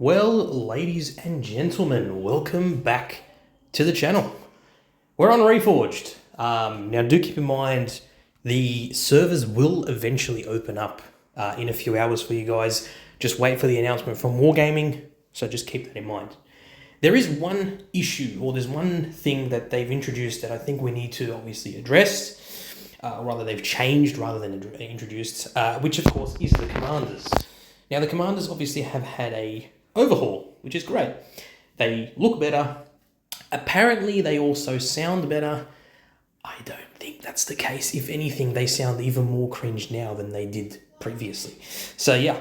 Well, ladies and gentlemen, welcome back to the channel. We're on Reforged. Now, do keep in mind, the servers will eventually open up in a few hours for you guys. Just wait for the announcement from Wargaming, so just keep that in mind. There is one issue, or there's one thing that they've introduced that I think we need to obviously address. Rather, they've changed rather than introduced, which of course is the commanders. Now, the commanders obviously have had a overhaul, which is great. They look better. Apparently, they also sound better. I don't think that's the case. If anything, they sound even more cringe now than they did previously. So yeah,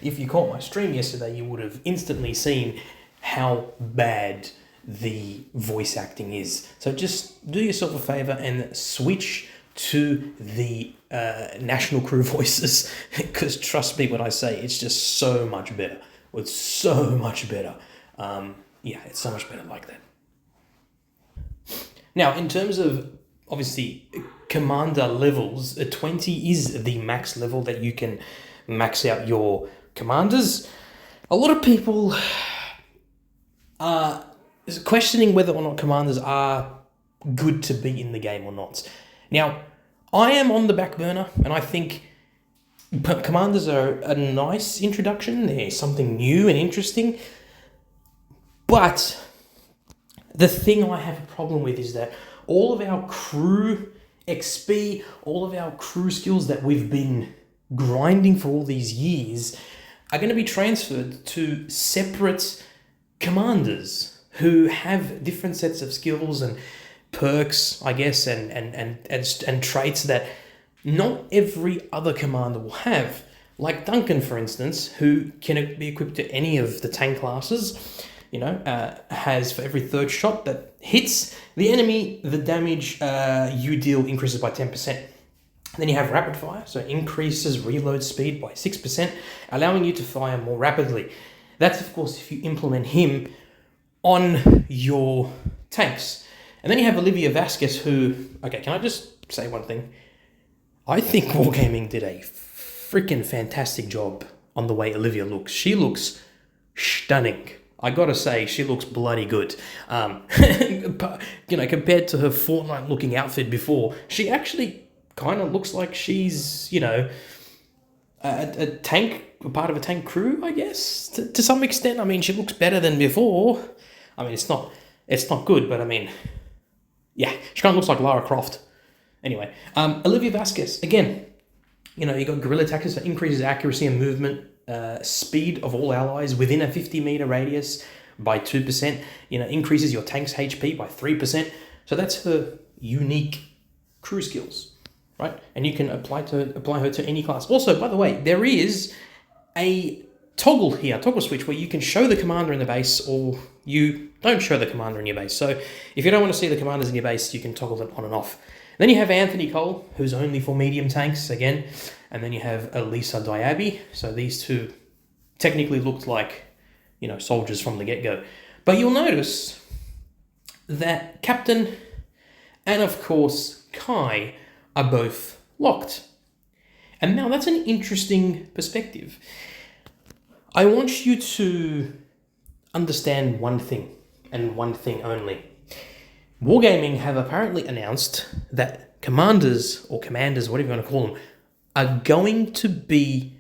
if you caught my stream yesterday, you would have instantly seen how bad the voice acting is. So just do yourself a favor and switch to the national crew voices, because trust me when I say it's just so much better. It's so much better. Yeah, it's so much better like that. Now, in terms of, obviously, commander levels, 20 is the max level that you can max out your commanders. A lot of people are questioning whether or not commanders are good to be in the game or not. Now, I am on the back burner, and I think commanders are a nice introduction. They're something new and interesting. But the thing I have a problem with is that all of our crew XP, all of our crew skills that we've been grinding for all these years are going to be transferred to separate commanders who have different sets of skills and perks, I guess, and traits that not every other commander will have. Like Duncan, for instance, who can be equipped to any of the tank classes, has for every third shot that hits the enemy, the damage you deal increases by 10%. Then you have rapid fire, so increases reload speed by 6%, allowing you to fire more rapidly. That's, of course, if you implement him on your tanks. And then you have Olivia Vasquez, who, okay, can I just say one thing? I think Wargaming did a freaking fantastic job on the way Olivia looks. She looks stunning. I gotta say, she looks bloody good. But, compared to her Fortnite-looking outfit before, she actually kind of looks like she's, a tank, a part of a tank crew, I guess, to some extent. I mean, she looks better than before. I mean, it's not good, but I mean, yeah, she kind of looks like Lara Croft. Anyway, Olivia Vasquez, again, you got guerrilla tactics that increases accuracy and movement speed of all allies within a 50-meter radius by 2%, increases your tank's HP by 3%. So that's her unique crew skills, right? And you can apply her to any class. Also, by the way, there is a toggle switch where you can show the commander in the base, or you don't show the commander in your base. So if you don't want to see the commanders in your base, you can toggle them on and off. Then you have Anthony Cole, who's only for medium tanks again. And then you have Elisa Diaby. So these two technically looked like, soldiers from the get-go. But you'll notice that Captain and, of course, Kai are both locked. And now that's an interesting perspective. I want you to understand one thing, and one thing only. Wargaming have apparently announced that commanders, whatever you want to call them, are going to be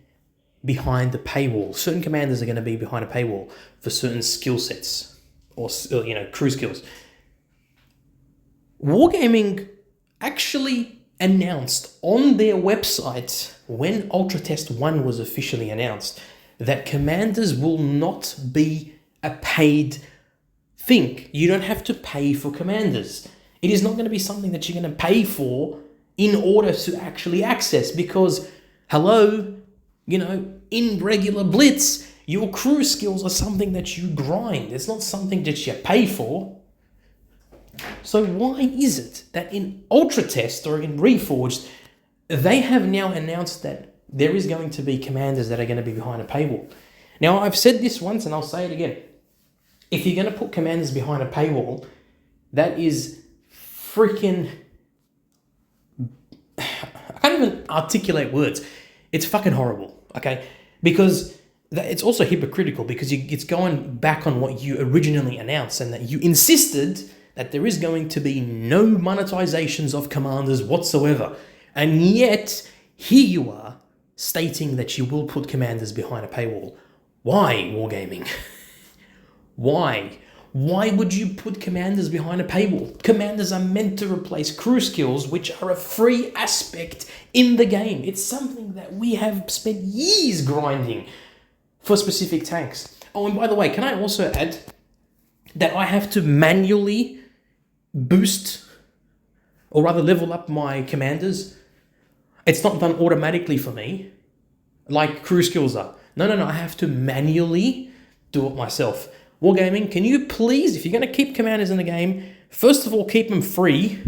behind the paywall. Certain commanders are going to be behind a paywall for certain skill sets or crew skills. Wargaming actually announced on their website when Ultra Test 1 was officially announced that commanders will not be a paid thing. You don't have to pay for commanders. It is not going to be something that you're going to pay for in order to actually access, because, hello, in regular Blitz, your crew skills are something that you grind. It's not something that you pay for. So why is it that in Ultra Test or in Reforged, they have now announced that there is going to be commanders that are going to be behind a paywall? Now, I've said this once and I'll say it again. If you're going to put commanders behind a paywall, that is freaking... I can't even articulate words. It's fucking horrible, okay? Because it's also hypocritical because it's going back on what you originally announced and that you insisted that there is going to be no monetizations of commanders whatsoever. And yet, here you are stating that you will put commanders behind a paywall. Why, Wargaming? Why? Why would you put commanders behind a paywall? Commanders are meant to replace crew skills, which are a free aspect in the game. It's something that we have spent years grinding for specific tanks. Oh, and by the way, can I also add that I have to manually boost, or rather level up my commanders? It's not done automatically for me, like crew skills are. No, I have to manually do it myself. Wargaming, can you please, if you're going to keep commanders in the game, first of all, keep them free.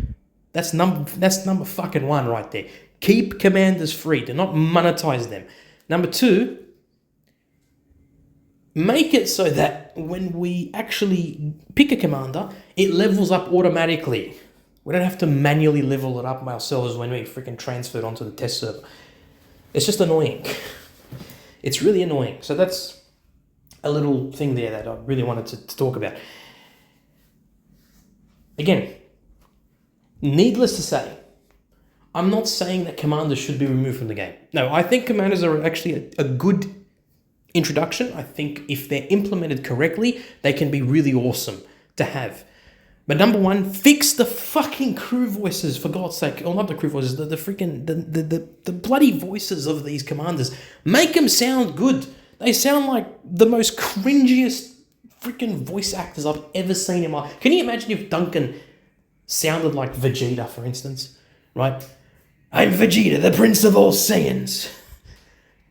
That's number fucking one right there. Keep commanders free. Do not monetize them. Number two, make it so that when we actually pick a commander, it levels up automatically. We don't have to manually level it up ourselves when we freaking transfer it onto the test server. It's just annoying. It's really annoying. So that's a little thing there that I really wanted to talk about. Again, needless to say, I'm not saying that commanders should be removed from the game. No, I think commanders are actually a good introduction. I think if they're implemented correctly, they can be really awesome to have. But number one, fix the fucking crew voices, for God's sake. Or not the crew voices, the freaking, the bloody voices of these commanders. Make them sound good. They sound like the most cringiest freaking voice actors I've ever seen in my... Can you imagine if Duncan sounded like Vegeta, for instance? Right? I'm Vegeta, the Prince of all Saiyans.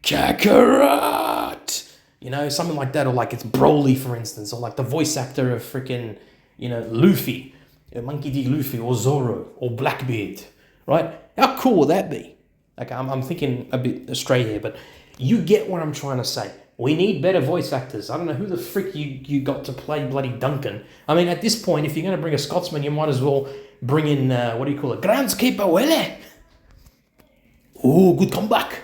Kakarot! You know, something like that. Or like it's Broly, for instance. Or like the voice actor of freaking... You know, Luffy, Monkey D. Luffy, or Zoro, or Blackbeard, right? How cool would that be? Okay, I'm thinking a bit astray here, but you get what I'm trying to say. We need better voice actors. I don't know who the frick you got to play bloody Duncan. I mean, at this point, if you're going to bring a Scotsman, you might as well bring in, what do you call it? Groundskeeper Willie. Oh, good comeback.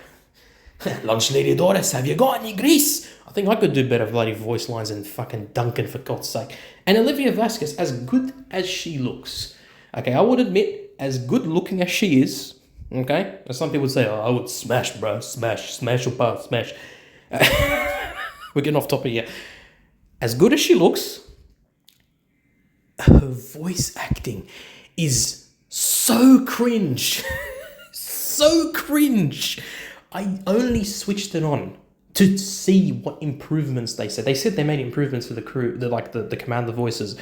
Lunch Lady Doris, have you got any grease? I think I could do better bloody voice lines than fucking Duncan, for God's sake. And Olivia Vasquez, as good as she looks, okay, I would admit, as good looking as she is, okay, as some people would say, oh, I would smash, bro, smash or pass, smash. We're getting off topic here. As good as she looks, her voice acting is so cringe. So cringe. I only switched it on to see what improvements they said. They said they made improvements for the crew, the commander voices.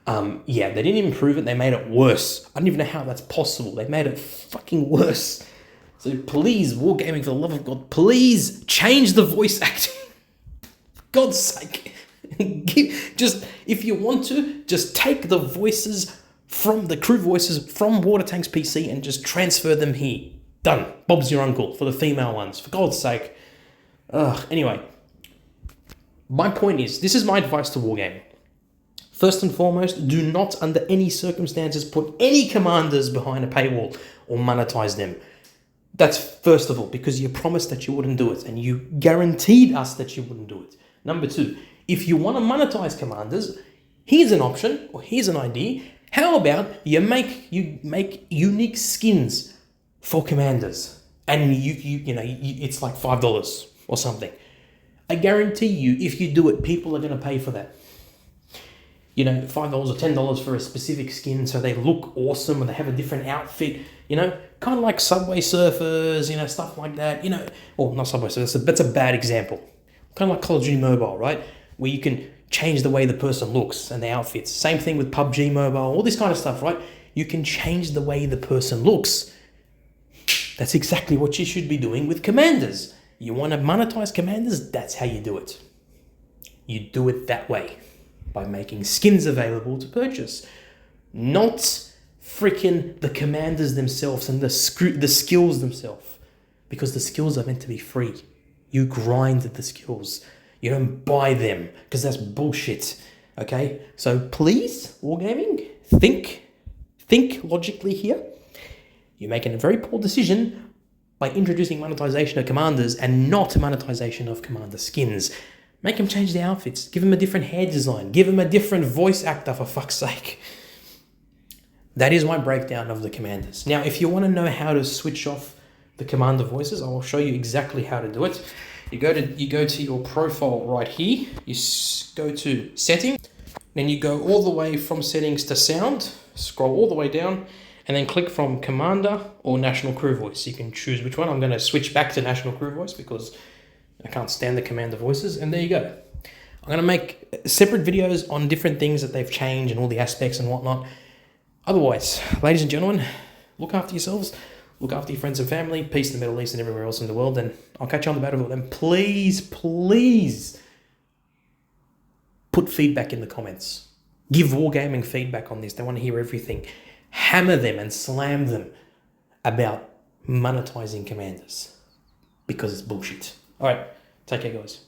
Yeah, they didn't improve it, they made it worse. I don't even know how that's possible. They made it fucking worse. So please, Wargaming, for the love of God, please change the voice acting. For God's sake. Just, if you want to, just take the voices from the crew voices from Water Tank's PC and just transfer them here. Done. Bob's your uncle for the female ones. For God's sake. Anyway, my point is, this is my advice to Wargaming. First and foremost, do not under any circumstances put any commanders behind a paywall or monetize them. That's first of all, because you promised that you wouldn't do it and you guaranteed us that you wouldn't do it. Number two, if you want to monetize commanders, here's an option or here's an idea. How about you make unique skins for commanders, and it's like $5 or something. I guarantee you, if you do it, people are going to pay for that. You know, $5 or $10 for a specific skin, so they look awesome and they have a different outfit. You know, kind of like Subway Surfers, you know, stuff like that. You know, or not Subway Surfers. That's a bad example. Kind of like Call of Duty Mobile, right? Where you can change the way the person looks and the outfits. Same thing with PUBG Mobile, all this kind of stuff, right? You can change the way the person looks. That's exactly what you should be doing with commanders. You want to monetize commanders? That's how you do it. You do it that way, by making skins available to purchase. Not freaking the commanders themselves and the skills themselves. Because the skills are meant to be free. You grind the skills. You don't buy them, because that's bullshit. Okay? So please, Wargaming, think logically here. You're making a very poor decision by introducing monetization of commanders and not monetization of commander skins. Make them change their outfits. Give them a different hair design. Give them a different voice actor, for fuck's sake. That is my breakdown of the commanders. Now, if you want to know how to switch off the commander voices, I will show you exactly how to do it. You go to your profile right here. You go to settings. Then you go all the way from settings to sound. Scroll all the way down. And then click from Commander or National Crew Voice. You can choose which one. I'm going to switch back to National Crew Voice because I can't stand the Commander voices. And there you go. I'm going to make separate videos on different things that they've changed and all the aspects and whatnot. Otherwise, ladies and gentlemen, look after yourselves. Look after your friends and family. Peace in the Middle East and everywhere else in the world. And I'll catch you on the battlefield. And please, please put feedback in the comments. Give Wargaming feedback on this. They want to hear everything. Hammer them and slam them about monetizing commanders because it's bullshit. All right, take care, guys.